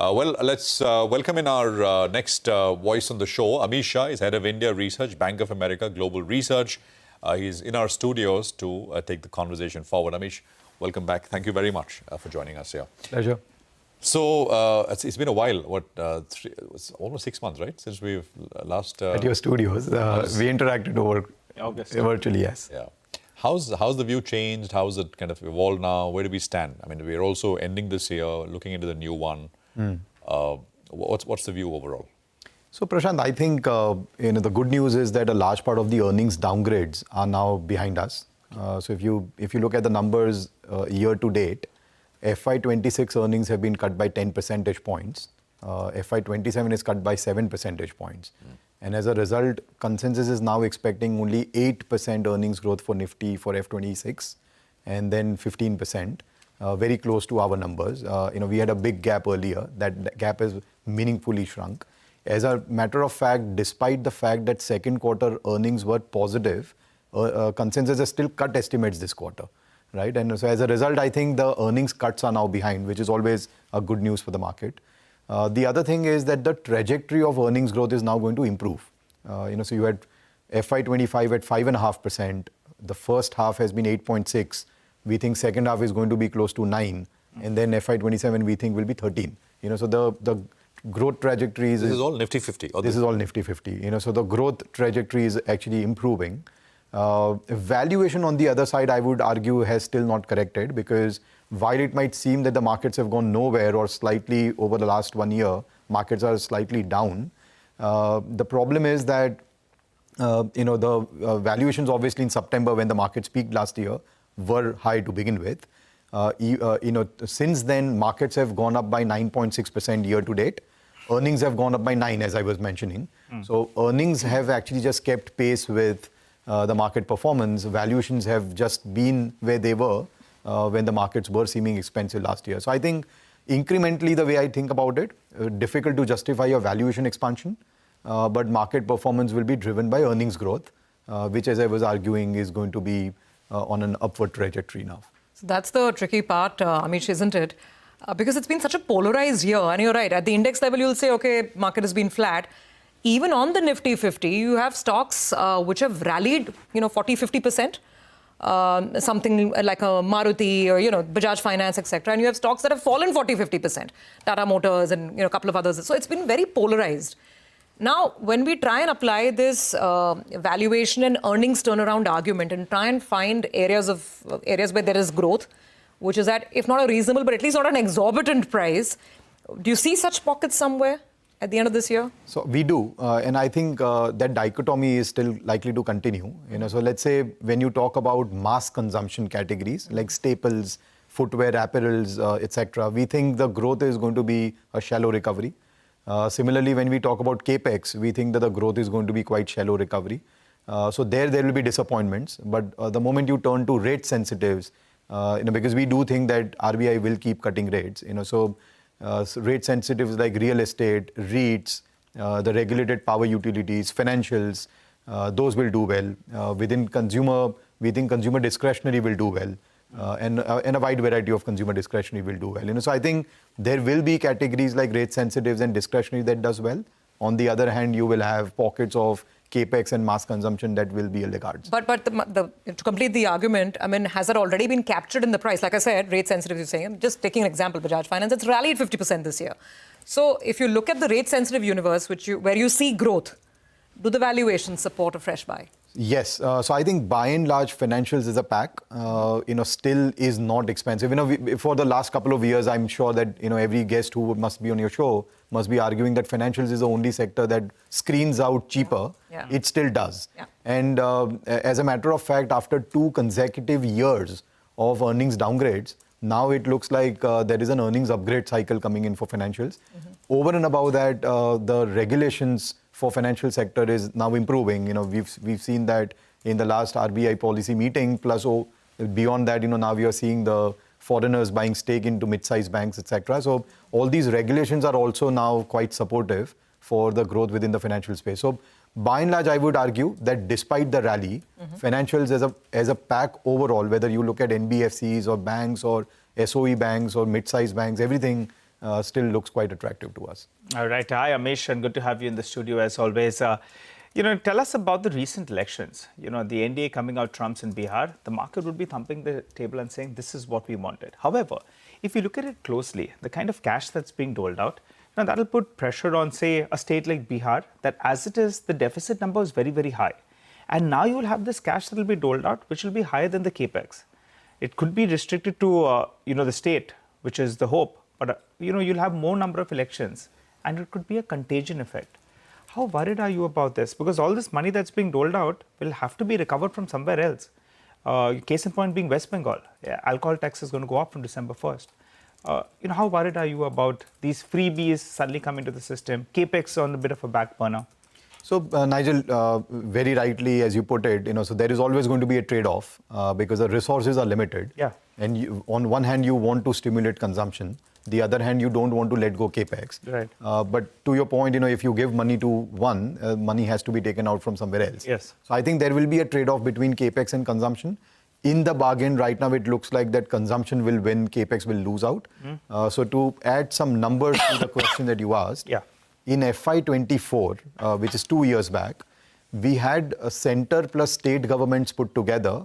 Let's welcome in our next voice on the show. Amish Shah is Head of India Research, Bank of America Global Research. He's in our studios to take the conversation forward. Amish, welcome back. Thank you very much for joining us here. Pleasure. So, it's been a while, it's almost 6 months, right, since we've last... At your studios. We interacted over August. Virtually, yes. Yeah. How's the view changed? How's it kind of evolved now? Where do we stand? I mean, we're also ending this year, looking into the new one. What's the view overall? So, Prashant, I think the good news is that a large part of the earnings downgrades are now behind us. So, if you look at the numbers year to date, FY26 earnings have been cut by 10 percentage points. FY27 is cut by 7 percentage points. And as a result, consensus is now expecting only 8% earnings growth for Nifty for F26 and then 15%, very close to our numbers. We had a big gap earlier. That gap has meaningfully shrunk. As a matter of fact, despite the fact that second quarter earnings were positive, consensus has still cut estimates this quarter. Right, and so as a result, I think the earnings cuts are now behind, which is always a good news for the market. The other thing is that the trajectory of earnings growth is now going to improve. So you had FY25 at 5.5%. The first half has been 8.6. We think second half is going to be close to 9, and then FY27 we think will be 13. So the growth trajectory is... This is all Nifty 50. This is all Nifty 50. So the growth trajectory is actually improving. Valuation on the other side, I would argue, has still not corrected, because while it might seem that the markets have gone nowhere or slightly over the last 1 year, markets are slightly down. The problem is that, the valuations obviously in September when the markets peaked last year were high to begin with. Since then, markets have gone up by 9.6% year to date. Earnings have gone up by 9, as I was mentioning. So earnings have actually just kept pace with the market performance. Valuations have just been where they were when the markets were seeming expensive last year. So I think incrementally, the way I think about it, difficult to justify a valuation expansion, but market performance will be driven by earnings growth, which, as I was arguing, is going to be on an upward trajectory now. So that's the tricky part, Amish, isn't it? Because it's been such a polarized year, and you're right, at the index level, you'll say, okay, market has been flat. Even on the Nifty 50, you have stocks which have rallied, 40-50%, something like a Maruti or, Bajaj Finance, etc. And you have stocks that have fallen 40-50%, Tata Motors and, a couple of others. So it's been very polarized. Now, when we try and apply this valuation and earnings turnaround argument and try and find areas where there is growth, which is at, if not a reasonable, but at least not an exorbitant price, do you see such pockets somewhere at the end of this year? So we do, and I think that dichotomy is still likely to continue. So let's say when you talk about mass consumption categories like staples, footwear, apparels, etc., we think the growth is going to be a shallow recovery. Similarly, when we talk about capex, we think that the growth is going to be quite shallow recovery. So there will be disappointments. But the moment you turn to rate sensitives, because we do think that RBI will keep cutting rates, rate sensitives like real estate, REITs, the regulated power utilities, financials, those will do well. Within consumer, we think consumer discretionary will do well. And a wide variety of consumer discretionary will do well. So I think there will be categories like rate sensitives and discretionary that does well. On the other hand, you will have pockets of capex and mass consumption that will be laggards. But to complete the argument, I mean, has that already been captured in the price? Like I said, rate sensitive, you're saying. Just taking an example, Bajaj Finance, it's rallied 50% this year. So if you look at the rate sensitive universe, where you see growth, do the valuations support a fresh buy? Yes. So I think by and large, financials as a pack, still is not expensive. For the last couple of years, I'm sure that, every guest who must be on your show must be arguing that financials is the only sector that screens out cheaper. Yeah. It still does. Yeah. And as a matter of fact, after 2 consecutive years of earnings downgrades, now it looks like there is an earnings upgrade cycle coming in for financials. Over and above that, the regulations for financial sector is now improving. We've seen that in the last RBI policy meeting, plus beyond that, now we are seeing the foreigners buying stake into mid-sized banks, etc. So all these regulations are also now quite supportive for the growth within the financial space. So by and large, I would argue that despite the rally, financials as a pack overall, whether you look at NBFCs or banks or SOE banks or mid-sized banks, everything still looks quite attractive to us. All right. Hi, Amish, and good to have you in the studio as always. Tell us about the recent elections. The NDA coming out trumps in Bihar. The market would be thumping the table and saying this is what we wanted. However, if you look at it closely, the kind of cash that's being doled out, now that'll put pressure on, say, a state like Bihar, that as it is, the deficit number is very, very high. And now you will have this cash that will be doled out, which will be higher than the capex. It could be restricted to, the state, which is the hope. But, you'll have more number of elections, and it could be a contagion effect. How worried are you about this? Because all this money that's being doled out will have to be recovered from somewhere else. Case in point being West Bengal. Yeah, alcohol tax is going to go up from December 1st. How worried are you about these freebies suddenly coming to the system, capex on a bit of a back burner? So, Nigel, very rightly, as you put it, so there is always going to be a trade-off because the resources are limited. Yeah. And on one hand, you want to stimulate consumption. The other hand, you don't want to let go capex. Right. But to your point, if you give money to one, money has to be taken out from somewhere else. Yes. So I think there will be a trade-off between capex and consumption. In the bargain, right now, it looks like that consumption will win, capex will lose out. So to add some numbers to the question that you asked, yeah. In FY24, which is 2 years back, we had a center plus state governments put together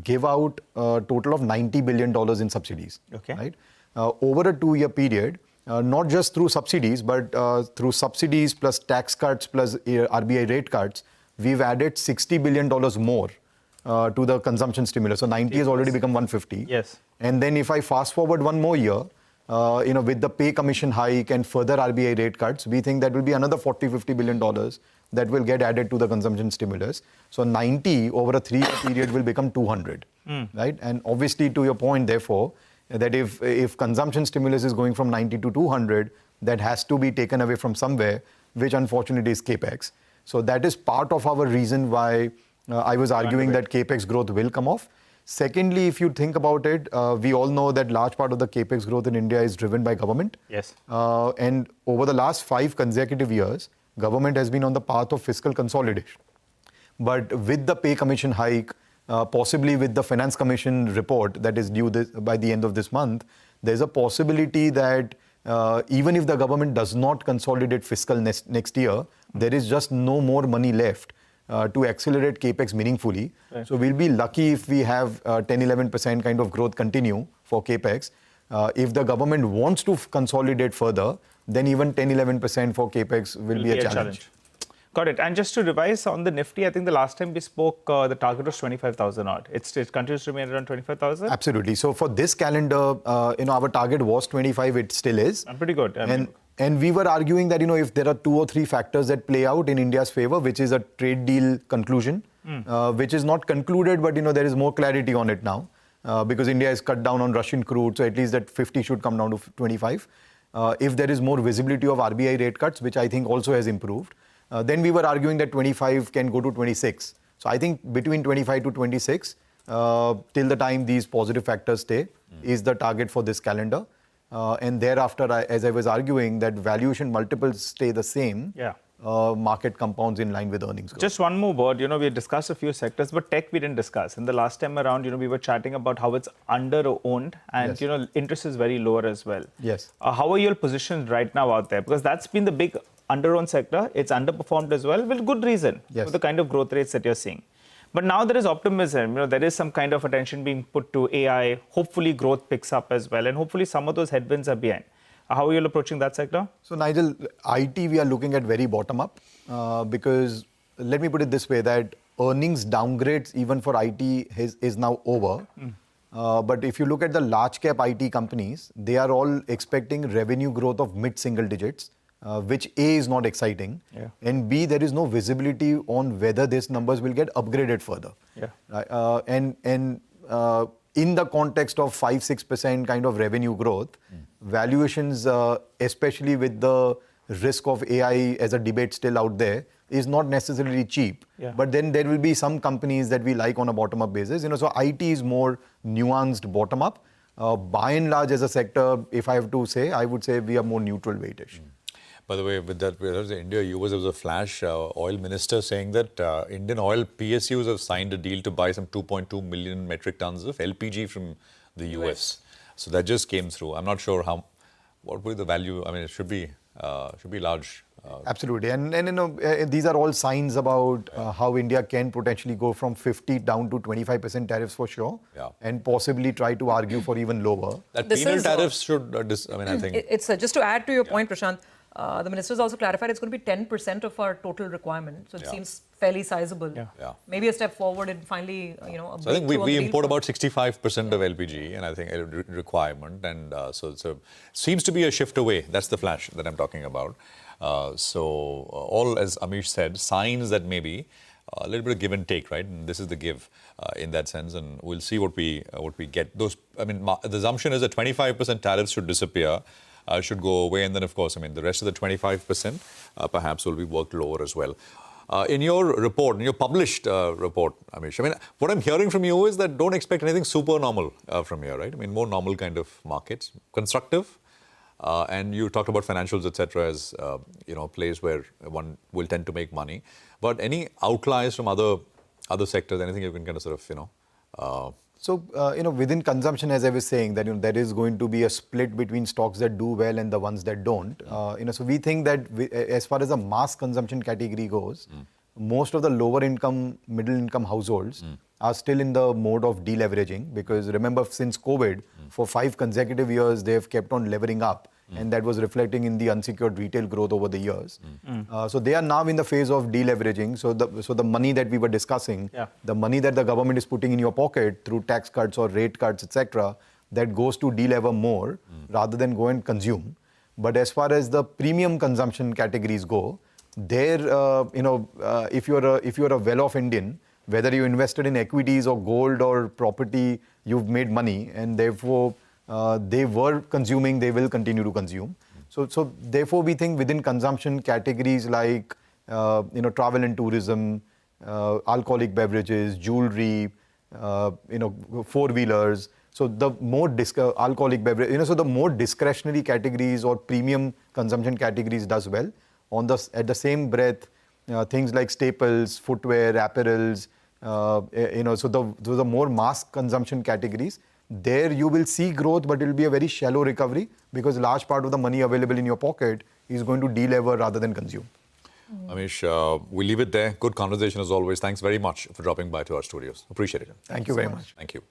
give out a total of $90 billion in subsidies. Okay. Right? Over a 2-year period, not just through subsidies, but through subsidies plus tax cuts plus RBI rate cuts, we've added $60 billion more to the consumption stimulus. So 90 has already become 150. Yes. And then if I fast forward one more year, with the pay commission hike and further RBI rate cuts, we think that will be another $40-50 billion that will get added to the consumption stimulus. So 90 over a 3-year period will become 200, right? And obviously, to your point, therefore, that if consumption stimulus is going from 90 to 200, that has to be taken away from somewhere, which unfortunately is capex. So that is part of our reason why I was arguing that capex growth will come off. Secondly, if you think about it, we all know that large part of the capex growth in India is driven by government. Yes. And over the last 5 consecutive years, government has been on the path of fiscal consolidation. But with the pay commission hike, possibly with the finance commission report that is due by the end of this month, there's a possibility that even if the government does not consolidate fiscal next year, there is just no more money left to accelerate capex meaningfully. Right. So we'll be lucky if we have 10-11% kind of growth continue for capex. If the government wants to consolidate further, then even 10-11% for capex will be a challenge. Got it. And just to revise on the Nifty, I think the last time we spoke, the target was 25,000 odd. It continues to remain around 25,000? Absolutely. So for this calendar, our target was 25, it still is. I'm pretty good. And we were arguing that, if there are 2 or 3 factors that play out in India's favor, which is a trade deal conclusion, which is not concluded, but, there is more clarity on it now because India has cut down on Russian crude. So at least that 50 should come down to 25. If there is more visibility of RBI rate cuts, which I think also has improved, then we were arguing that 25 can go to 26. So I think between 25 to 26, till the time these positive factors stay, is the target for this calendar. And thereafter, as I was arguing, that valuation multiples stay the same. Yeah. Market compounds in line with earnings growth. Just one more word. We discussed a few sectors, but tech we didn't discuss. And the last time around, we were chatting about how it's under-owned and, Yes. Interest is very lower as well. Yes. How are you positioned right now out there? Because that's been the big under-owned sector. It's underperformed as well, with good reason Yes. for the kind of growth rates that you're seeing. But now there is optimism. There is some kind of attention being put to AI. Hopefully growth picks up as well. And hopefully some of those headwinds are behind. How are you approaching that sector? So Nigel, IT we are looking at very bottom up because let me put it this way, that earnings downgrades even for IT is now over. But if you look at the large cap IT companies, they are all expecting revenue growth of mid-single digits, which A is not exciting, Yeah. and B, there is no visibility on whether these numbers will get upgraded further. Yeah. In the context of 5-6% kind of revenue growth, valuations, especially with the risk of AI as a debate still out there, is not necessarily cheap. Yeah. But then there will be some companies that we like on a bottom-up basis. So IT is more nuanced bottom-up. By and large, as a sector, if I have to say, I would say we are more neutral weightish. By the way, with that, there was India, US, there was a flash oil minister saying that Indian oil PSUs have signed a deal to buy some 2.2 million metric tons of LPG from the US. So that just came through. I'm not sure what will be the value? I mean, it should be large. Absolutely. And you know, these are all signs about how India can potentially go from 50 down to 25% tariffs for sure. Yeah. And possibly try to argue for even lower. That This penal is, tariffs should, I mean, I think. It's just to add to your point, Prashant. The minister's also clarified it's going to be 10% of our total requirement. So it seems fairly sizable. Yeah. Maybe a step forward and finally, a So I think breakthrough on we the import deal about 65% of LPG, and I think a requirement, and so seems to be a shift away. That's the flash that I'm talking about. All, as Amish said, signs that maybe a little bit of give and take, right? And this is the give in that sense, and we'll see what we get. Those, I mean, the assumption is that 25% tariffs should disappear. Should go away, and then of course, I mean, the rest of the 25% perhaps will be worked lower as well. In your report, in your published report, Amish, I mean, what I'm hearing from you is that don't expect anything super normal from here, right? I mean, more normal kind of markets, constructive, and you talked about financials, etc., as a place where one will tend to make money. But any outliers from other sectors, anything you can kind of sort of, So, within consumption, as I was saying, that there is going to be a split between stocks that do well and the ones that don't. So we think that as far as the mass consumption category goes, most of the lower income, middle income households are still in the mode of deleveraging, because remember, since COVID, for 5 consecutive years, they have kept on levering up. And that was reflecting in the unsecured retail growth over the years. So they are now in the phase of deleveraging. So the money that we were discussing, the money that the government is putting in your pocket through tax cuts or rate cuts, etc., that goes to delever more rather than go and consume. But as far as the premium consumption categories go, there, if you're a well-off Indian, whether you invested in equities or gold or property, you've made money, and therefore they were consuming, they will continue to consume. So therefore, we think within consumption categories like travel and tourism, alcoholic beverages, jewelry, four-wheelers. So the more alcoholic beverage, so the more discretionary categories or premium consumption categories does well. At the same breath, things like staples, footwear, apparels, so the more mass consumption categories, there you will see growth, but it will be a very shallow recovery, because a large part of the money available in your pocket is going to delever rather than consume. Amish, we'll leave it there. Good conversation as always. Thanks very much for dropping by to our studios. Appreciate it. Thank you very much. Thank you.